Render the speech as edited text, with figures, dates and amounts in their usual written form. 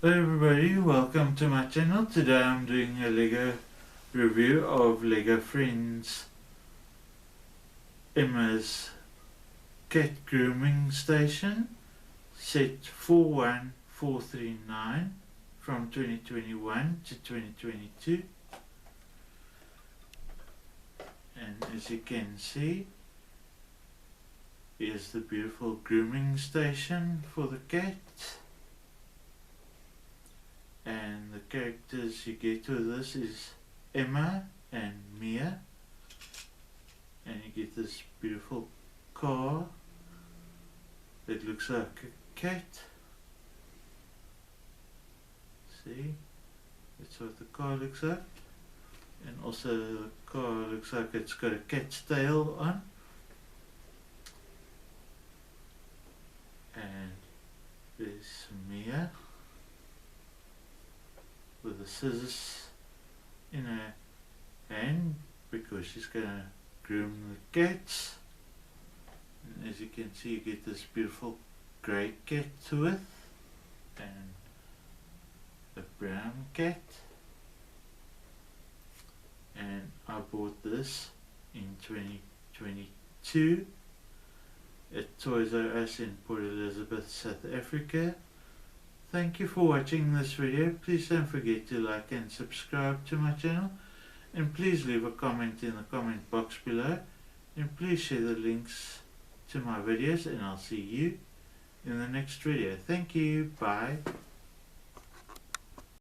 Hello everybody, welcome to my channel. Today I'm doing a Lego review of Lego Friends Emma's cat grooming station set 41439 from 2021 to 2022, and as you can see, here's the beautiful grooming station for the cat. And the characters you get with this is Emma and Mia, and you get this beautiful car that looks like a cat. See, that's what the car looks like, and also the car looks like it's got a cat's tail on. And there's Mia with the scissors in her hand because she's gonna groom the cats. And as you can see, you get this beautiful grey cat with and a brown cat. And I bought this in 2022 at Toys R Us in Port Elizabeth, South Africa. Thank you for watching this video. Please don't forget to like and subscribe to my channel, and please leave a comment in the comment box below, and please share the links to my videos, and I'll see you in the next video. Thank you. Bye.